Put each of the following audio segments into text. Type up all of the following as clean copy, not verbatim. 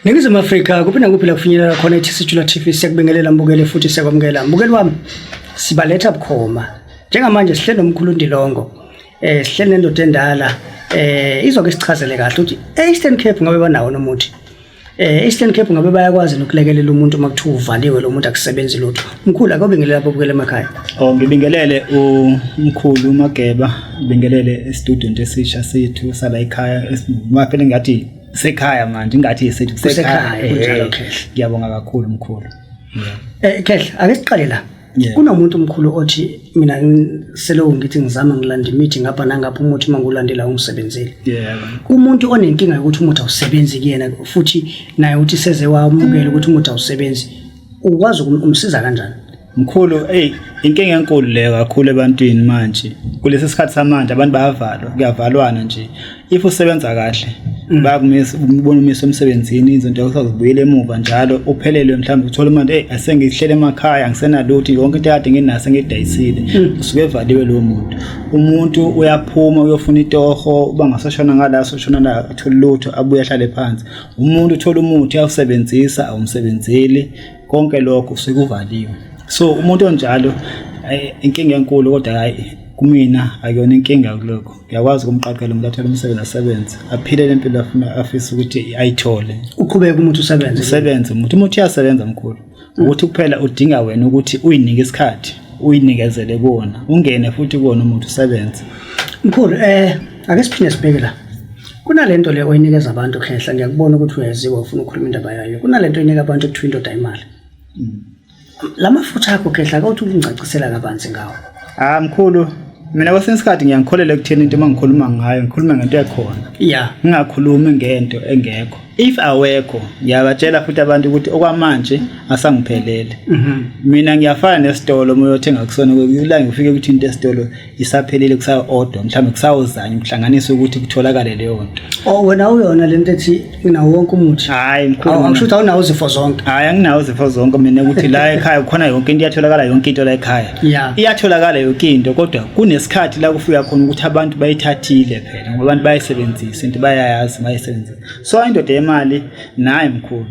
Ningizimu Afrika kuphinda kuphi la kufinyelela khona iTheSitular TV siyakubingelela mbukele futhi siyakwamukela mbukeli wami sibaletha bukhoma njengamanje sihleli nomkhulu Ndilongo sihleli nendoda endala izoke sichazele kahle ukuthi Eastern Cape ngabe banawo nomuthi Eastern Cape ngabe bayakwazi nokulekelela umuntu makuthiwa uvaliwe lo muntu akusebenzi lutho mkhulu akubingelela lapho bukele emakhaya ngibingelele umkhulu Mageba ngibingelele student esisha sethu sala ekhaya maphela ngathi sekhaya manje ingathi isethu sekhaya kunjalo Khehle ngiyabonga kakhulu mkhulu Khehle ake siqale la kunomuntu omkhulu othi mina selo ngithi ngizama ngilanda imithi ngapha nangapha umuthi mangulandela umsebenzeli umuntu onenkinga ukuthi umuthi awusebenzi kuyena futhi naye uthi seze wamukela ukuthi umuthi awusebenzi ukwazi ukumsiza kanjani mkhulu inkinga enkulu le kakhulu ebantwini manje kulesi sikhathi samanje abantu bayavalwa kuyavalwana nje if usebenza kahle bakumisa ubona umisa emsebenzini izinto kusazibuyela emuva njalo uphelele mhlawumbe uthola imali asengihlele emakhaya ngisenalutho yonke into yakade nginaso ngidayisile usuke evaliwe lo umuntu uyaphuma uyofuna itoho uba ngasashona ngala soshona la uthola lutho abuye ahlale phansi umuntu uthola umuthi awusebenzisa awumsebenzeli konke lokho usekuvaliwe so umuntu onjalo inkinga enkulu kodwa hayi kumina akuyona inkinga kuloko ngiyakwazi ukumqaqela umuntu athola umsebenzi asebenze aphile lempilo afuna afisa ukuthi ayithole uqhubeke umuntu usebenze umuntu uyasebenza mkhulu ukuthi kuphela udinga wena ukuthi uyinike isikhathi uyinikezele kuona ungene futhi kuona umuntu usebenze mkhulu ake siphinde sibheke la kunalento le oyinikeza abantu Khehle ngiyakubona ukuthi uyaziwa ufuna ukukhuluma indaba yayo kunalento oyinika abantu ekuthiwa indoda imali lamafutha akho Khehle akawuthi ungicacisela kabanzi ngawo mkhulu mina kwesinye isikhathi ngiyangikholela ekutheni into mangikhuluma ngayo ngikhuluma ngento ekhona ngingakhulumi ngento engekho if awekho ngiyabatshela futhi abantu ukuthi okwamanje asangiphelele mina ngiyafana nesitolo moyothenga kusona la ngifike ukuthi into esitolo isaphelile kusayo order mhlawumbe kusawuzanya umhlanganiso ukuthi kutholakale leyo nto wena uyona lento ethi inawo wonke umuthi hayi mkhulu angisho awunawo izifo zonke hayi anginawo izifo zonke mina ukuthi la ekhaya khona yonke into iyatholakala yonke into la ekhaya iyatholakala yonke into kodwa kunesikhathi la kufika khona ukuthi abantu bayithathile phela ngoba abantu bayisebenzisa into bayayazi bayisebenzisa so indoda imali naye mkhulu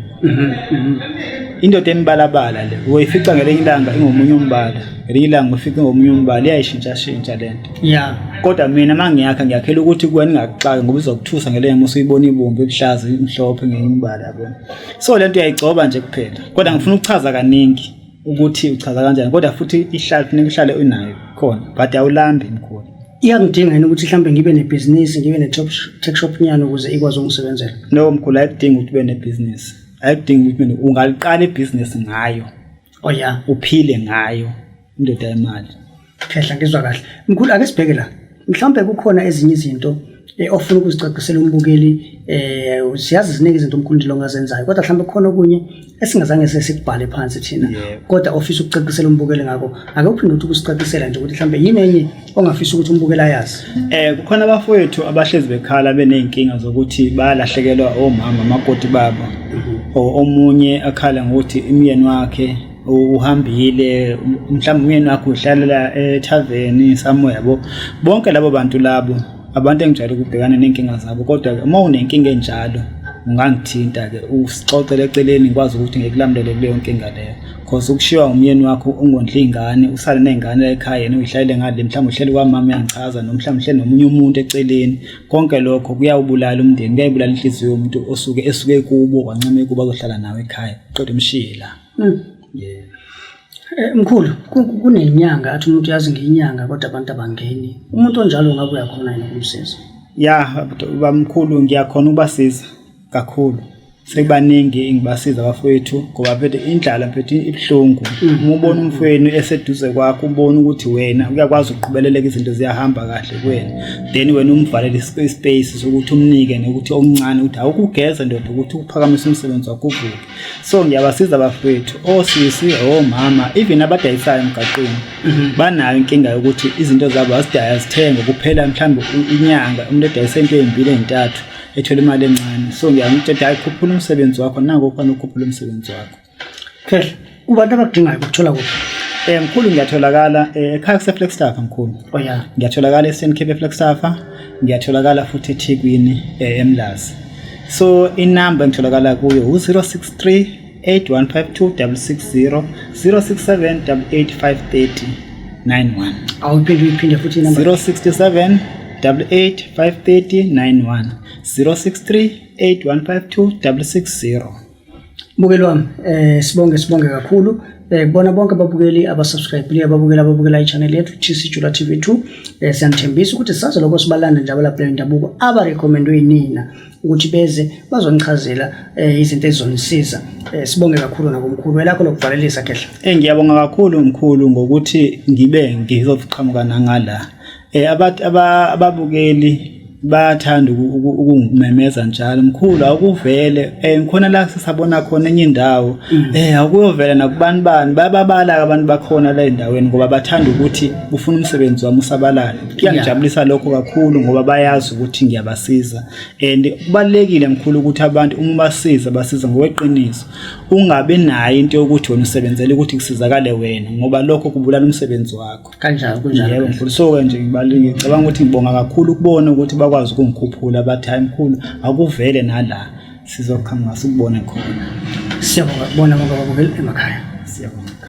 indoda embalabala le uyifica ngelinye ilanga ingomunye umbala ngelinye ilanga ufika ngomunye umbala iyayishintsha lento kodwa mina mangiyakha ngiyakhela ukuthi kuwena ningaxaki ngoba izokuthusa ngelenye usuyibona ibomvu ebuhlaza imhlophe ngenye umbala yabona so lento uyayigcoba nje kuphela kodwa ngifuna ukuchaza kaningi ukuthi uchaza kanjani kodwa futhi ihlale unayo khona but awulambi mkhulu iyangidinga yini ukuthi mhlambe ngibe nebusiness ngibe ne-tech shop nyana ukuze ikwazi ukusebenzela no mkhulu ayidingi ukuthi ube nebusiness ayidingi ukuthi ungaliqala ibusiness ngayo uphile ngayo indoda yemali Khehle ngizwa kahle mkhulu ake sibheke la mhlambe kukhona ezinye izinto ofuna ukuzicacisela umbukeli siyazi ziningi izinto umkhulu Ndilongo azenzayo kodwa mhlambe kukhona okunye esingazange sesikubhale phansi thina kodwa ofisa ukucacisela umbukeli ngako ake uphinde ukuthi ukusicacisela nje ukuthi mhlambe yini enye ongafisa ukuthi umbukeli ayazi kukhona abafowethu abahlezi bekhala beneyinkinga zokuthi balahlekelwa omama amakoti babo omunye akhala ngokuthi imyeni wakhe uhambile mhlawumbe umyeni wakhe uhlalela ethaveni somewhere yabo bonke labo bantu labo abantu engijalo ukubhekana nenkinga zabo kodwa uma unenkinga enjalo ungangithinta ke usixoxele eceleni ngikwazi ukuthi ngikulamulele kuleyo nkinga leyo because ukushiwa umyeni wakho ungondla izingane usale nezingane la ekhaya yena uyihlalele ngale mhlawumbe uhleli kwamama yangichaza nomhlawumbe uhleli nomunye umuntu eceleni konke lokho kuyawubulala umndeni kuyayibulala inhliziyo yomuntu esuke kubo kwancame kuba zohlala nawe ekhaya kodwa emshiye la mkhulu kunenyanga athi umuntu yazi ngenyanga kodwa abantu abangeni umuntu onjalo ngabe uyakhona yini ukumsiza bamkhulu ngiyakhona ukubasiza kakhulu sekubaningi ngibasiza abafowethu ngoba phethe indlala phethe ibhlungu uma ubona umfweni eseduze kwakho ubona ukuthi wena uyakwazi ukuqhubeleleka izinto ziyahamba kahle kuwena then wena umvalele ispace sokuthi umnike nokuthi omncane ukuthi awukugeza ndoda ukuthi uphakamise umsebenzi wakho uvuke so ngiyabasiza abafowethu osisi omama even abadayisayo emgaqweni banayo inkinga yokuthi izinto zabo azithenga kuphela mhlawumbe inyanga umuntu edayisa into ezimbili ezintathu ethola imali encane so ngiyamtshela ayikhuphula umsebenzi wakho nako kufanele ukhuphule umsebenzi wakho Khehle kubantu abakudingayo ukuthola kuphi mkhulu ngiyatholakala ekhaya kuseFlagstaff mkhulu ngiyatholakala eStern Cape eFlagstaff ngiyatholakala futhi eThekwini eMlazi So inamba engitholakala kuyo u063 8152 660 067 88 awuphinde futhi inamba 067 88 063 8152 660. Mbukeli wami sibonge kakhulu kubona bonke ababukeli ababukela i-channel yethu Chisijula TV2. Siyanithembisa ukuthi sazi lokho sibalanda njalo lapha indabuko abarecommendwe yinina ukuthi beze bazonichazela izinto ezizonisiza. Sibonge kakhulu nakumkhulu welakho lokuvalelisa Khehla. Ngiyabonga kakhulu mkhulu ngokuthi ngizoqhamuka ngala. Ababukeli bathanda ukungimemeza njalo mkhulu akuvele ngikhona la sisabona khona enye indawo akuyovela nakubantu bani bababala abantu bakhona la endaweni ngoba bathanda ukuthi ufuna umsebenzi wami usabalale. Kuyangijabulisa lokho kakhulu ngoba bayazi ukuthi ngiyabasiza and kubalekile mkhulu ukuthi abantu uma basiza ngokweqiniso ungabe nayo into yokuthi wena usebenzele ukuthi kusizakale wena ngoba lokho kubulala umsebenzi wakho kanjalo yebo mkhulu. So nje ngicabanga ukuthi ngibonga kakhulu ukubona ukuthi bakwazi ukungikhuphula abathayi mkhulu akuvele nala sizoqhamuka sikubone khona. Siyabonga bonke ababukeli emakhaya. Siyabonga.